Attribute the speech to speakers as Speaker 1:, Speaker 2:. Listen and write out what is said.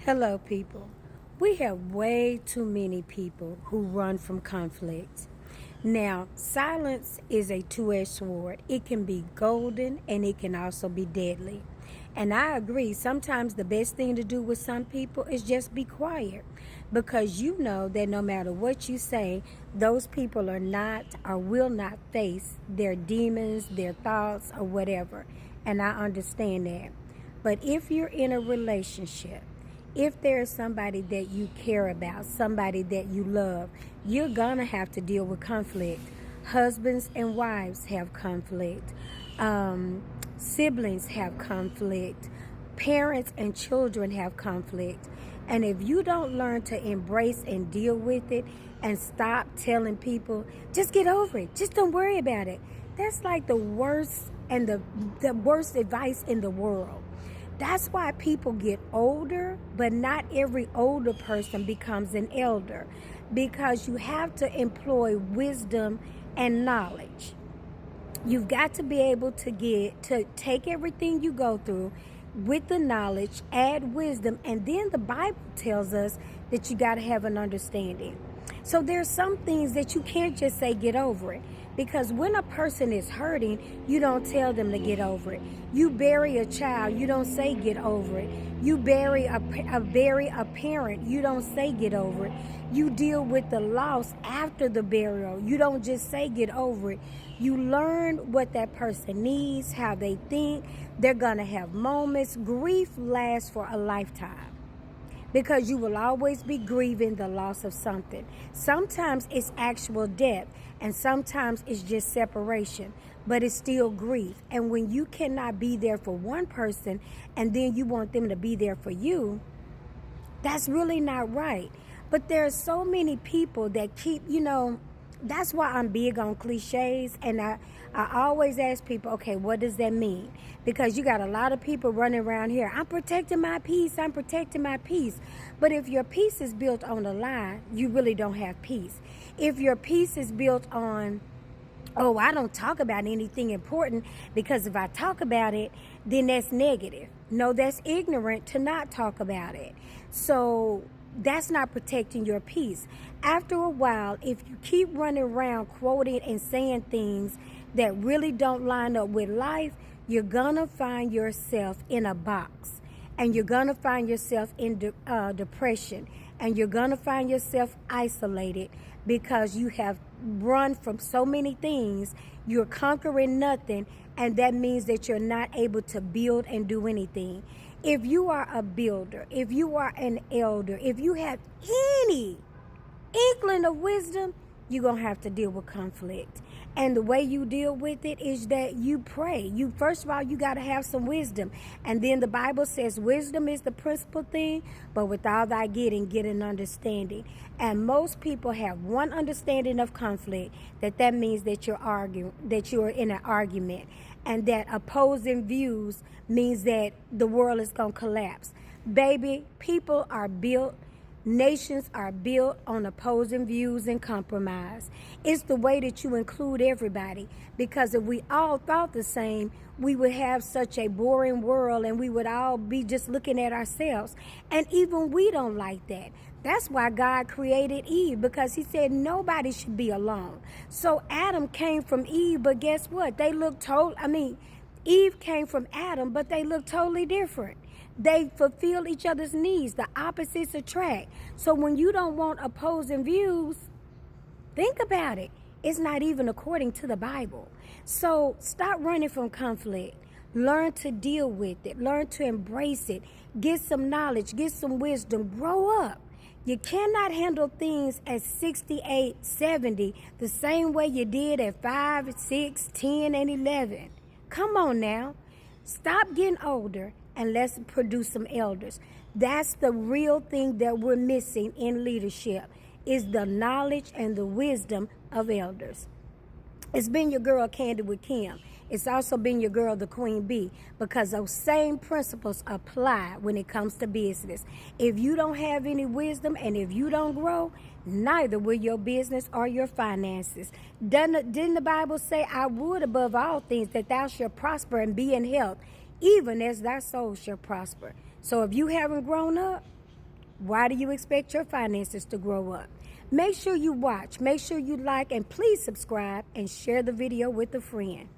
Speaker 1: Hello, people. We have way too many people who run from conflict. Now, silence is a two-edged sword. It can be golden and it can also be deadly. And I agree, sometimes the best thing to do with some people is just be quiet because you know that no matter what you say, those people are not or will not face their demons, their thoughts, or whatever. And I understand that. But if you're in a relationship, if there's somebody that you care about, somebody that you love, you're gonna have to deal with conflict. Husbands and wives have conflict. Siblings have conflict. Parents and children have conflict. And if you don't learn to embrace and deal with it and stop telling people, just get over it, just don't worry about it, that's like the worst and the worst advice in the world. That's why people get older, but not every older person becomes an elder because you have to employ wisdom and knowledge. You've got to be able to take everything you go through with the knowledge, add wisdom, and then the Bible tells us that you got to have an understanding. So there's some things that you can't just say get over it. Because when a person is hurting, you don't tell them to get over it. You bury a child, you don't say get over it. You bury a parent, you don't say get over it. You deal with the loss after the burial. You don't just say get over it. You learn what that person needs, how they think. They're going to have moments. Grief lasts for a lifetime because you will always be grieving the loss of something. Sometimes it's actual death, and sometimes it's just separation, but it's still grief. And when you cannot be there for one person and then you want them to be there for you, that's really not right. But there are so many people that keep, that's why I'm big on cliches, and I always ask people, okay, what does that mean? Because you got a lot of people running around here, I'm protecting my peace, I'm protecting my peace. But if your peace is built on a lie, you really don't have peace. If your peace is built on, oh, I don't talk about anything important because if I talk about it, then that's negative. No, that's ignorant to not talk about it. So that's not protecting your peace. After a while, if you keep running around quoting and saying things that really don't line up with life, you're gonna find yourself in a box, and you're gonna find yourself in depression, and you're gonna find yourself isolated because you have run from so many things. You're conquering nothing, and that means that you're not able to build and do anything. If you are a builder, if you are an elder, if you have any inkling of wisdom, you're going to have to deal with conflict. And the way you deal with it is that you pray. First of all, you got to have some wisdom. And then the Bible says wisdom is the principal thing, but with all thy getting, get an understanding. And most people have one understanding of conflict, that means that you're arguing, that you're in an argument, and that opposing views means that the world is going to collapse. Baby, people are built, nations are built on opposing views and compromise. It's the way that you include everybody, because if we all thought the same, we would have such a boring world and we would all be just looking at ourselves. And even we don't like that. That's why God created Eve, because he said nobody should be alone. So Adam came from Eve, but guess what? Eve came from Adam, but they look totally different. They fulfill each other's needs. The opposites attract. So when you don't want opposing views, think about it. It's not even according to the Bible. So stop running from conflict. Learn to deal with it. Learn to embrace it. Get some knowledge. Get some wisdom. Grow up. You cannot handle things at 68, 70 the same way you did at 5, 6, 10, and 11. Come on now. Stop getting older and let's produce some elders. That's the real thing that we're missing in leadership, is the knowledge and the wisdom of elders. It's been your girl Candy with Kim. It's also been your girl the Queen Bee, because those same principles apply when it comes to business. If you don't have any wisdom and if you don't grow, neither will your business or your finances. Didn't the Bible say, I would above all things that thou shalt prosper and be in health, even as thy soul shall prosper? So if you haven't grown up, Why do you expect your finances to grow up? Make sure you watch, make sure you like, and please subscribe and share the video with a friend.